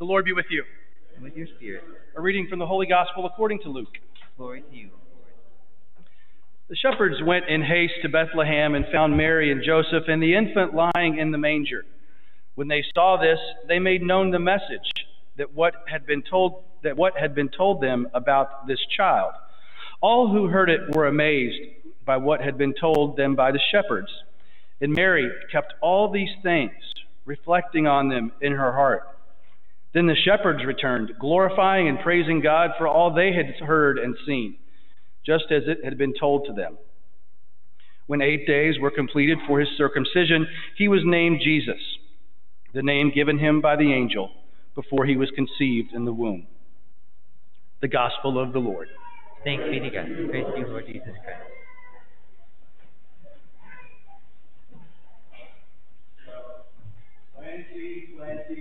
The Lord be with you. And with your spirit. A reading from the Holy Gospel according to Luke. Glory to you. The shepherds went in haste to Bethlehem and found Mary and Joseph and the infant lying in the manger. When they saw this, they made known the message that what had been told them about this child. All who heard it were amazed by what had been told them by the shepherds. And Mary kept all these things, reflecting on them in her heart. Then the shepherds returned, glorifying and praising God for all they had heard and seen, just as it had been told to them. When 8 days were completed for his circumcision, he was named Jesus, the name given him by the angel before he was conceived in the womb. The Gospel of the Lord. Thanks be to God. Praise to you, Lord Jesus Christ.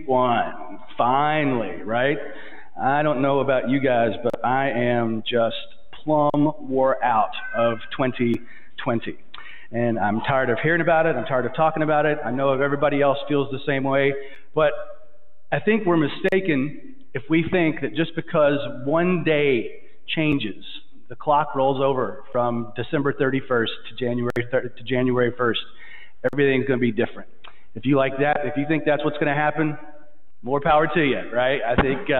One. Finally, right? I don't know about you guys, but I am just plumb wore out of 2020. And I'm tired of hearing about it. I'm tired of talking about it. I know everybody else feels the same way. But I think we're mistaken if we think that just because one day changes, the clock rolls over from December 31st to January 1st, everything's going to be different. If you like that, if you think that's what's going to happen, more power to you, right? I think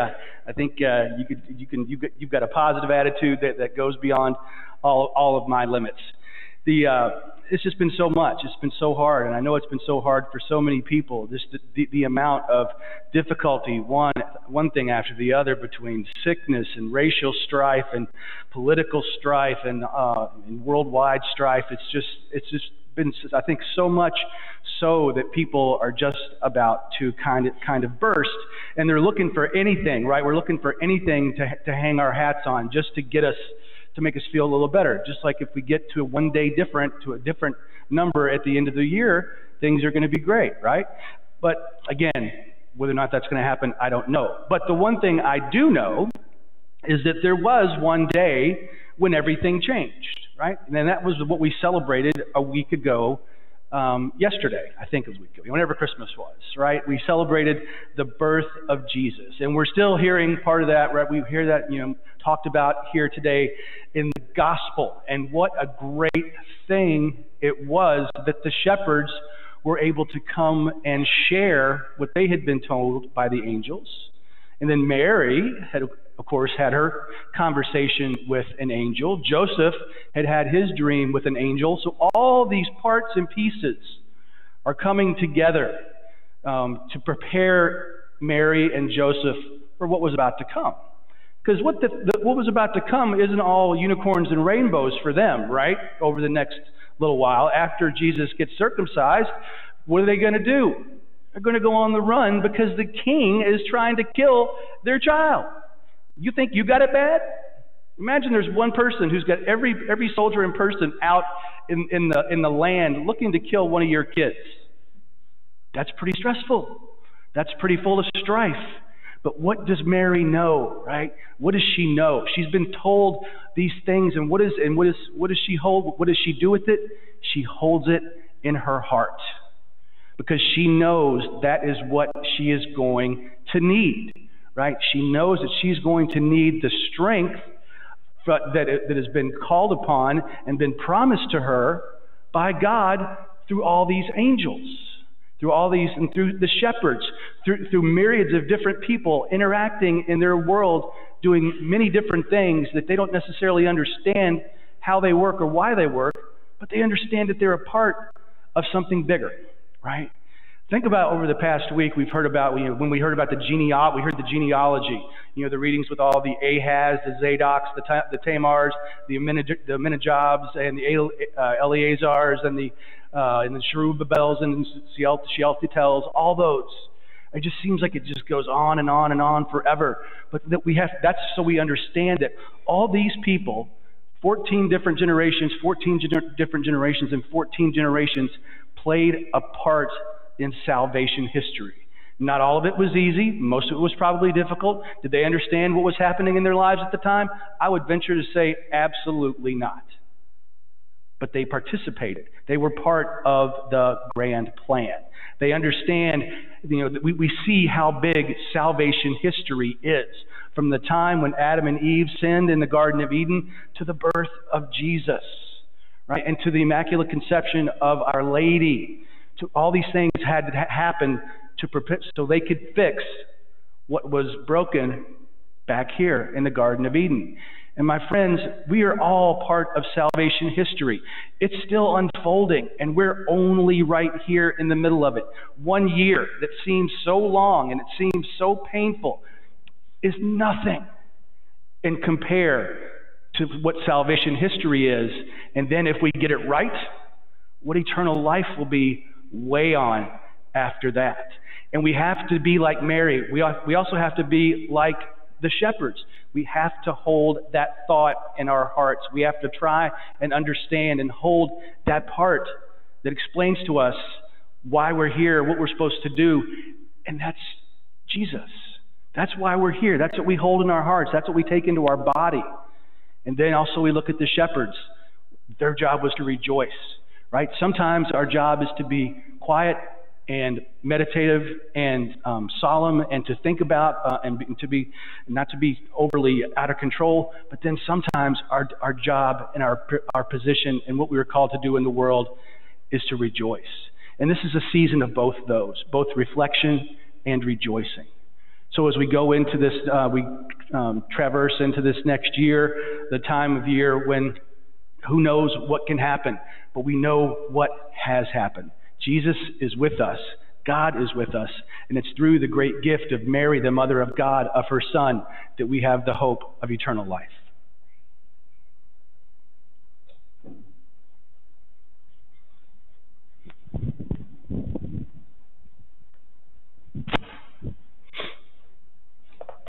you've got a positive attitude that goes beyond all of my limits. It's just been so much. It's been so hard, and I know it's been so hard for so many people. Just the amount of difficulty, one thing after the other, between sickness and racial strife and political strife and worldwide strife. It's just been, I think, so much so that people are just about to kind of burst, and they're looking for anything, right? We're looking for anything to hang our hats on, just to get us, to make us feel a little better. Just like if we get to a different number at the end of the year, things are going to be great, right? But again, whether or not that's going to happen, I don't know. But the one thing I do know is that there was one day when everything changed, right? And that was what we celebrated a week ago, yesterday, I think it was a week ago, whenever Christmas was, right? We celebrated the birth of Jesus. And we're still hearing part of that, right? We hear that, talked about here today in the gospel. And what a great thing it was that the shepherds were able to come and share what they had been told by the angels. And then Mary had, of course, had her conversation with an angel. Joseph had his dream with an angel. So all these parts and pieces are coming together to prepare Mary and Joseph for what was about to come. Because what was about to come isn't all unicorns and rainbows for them, right? Over the next little while, after Jesus gets circumcised, what are they going to do? They're going to go on the run because the king is trying to kill their child. You think you got it bad? Imagine there's one person who's got every soldier in person out in the land looking to kill one of your kids. That's pretty stressful. That's pretty full of strife. But what does Mary know, right? What does she know? She's been told these things, and what does she hold? What does she do with it? She holds it in her heart, because she knows that is what she is going to need, right? She knows that she's going to need the strength that has been called upon and been promised to her by God through all these angels, through all these, and through the shepherds, through myriads of different people interacting in their world, doing many different things that they don't necessarily understand how they work or why they work, but they understand that they're a part of something bigger, right? Think about over the past week, we've heard about, when we heard about we heard the genealogy, the readings with all the Ahaz, the Zadoks, the Tamars, the Aminadabs, and the Eleazars, and the Zerubbabels, and Shealtiels, all those. It just seems like it just goes on and on and on forever. But that's so we understand that all these people, 14 different generations, and 14 generations played a part in salvation history. Not all of it was easy. Most of it was probably difficult. Did they understand what was happening in their lives at the time? I would venture to say absolutely not. but they participated. They were part of the grand plan. They understand, that we see how big salvation history is. From the time when Adam and Eve sinned in the Garden of Eden to the birth of Jesus, right? And to the Immaculate Conception of Our Lady. To all these things had to happen so they could fix what was broken back here in the Garden of Eden. And my friends, we are all part of salvation history. It's still unfolding, and we're only right here in the middle of it. 1 year that seems so long and it seems so painful is nothing in compare to what salvation history is. And then if we get it right, what eternal life will be way on after that. And we have to be like Mary. We also have to be like the shepherds. We have to hold that thought in our hearts. We have to try and understand and hold that part that explains to us why we're here, what we're supposed to do, and that's Jesus. That's why we're here. That's what we hold in our hearts. That's what we take into our body. And then also we look at the shepherds. Their job was to rejoice, right? Sometimes our job is to be quiet and meditative and solemn, and to think about and to be not to be overly out of control. But then sometimes our job and our position and what we were called to do in the world is to rejoice. And this is a season of both those, both reflection and rejoicing. So as we go into this, we traverse into this next year, the time of year when who knows what can happen, but we know what has happened. Jesus is with us. God is with us. And it's through the great gift of Mary, the Mother of God, of her Son, that we have the hope of eternal life.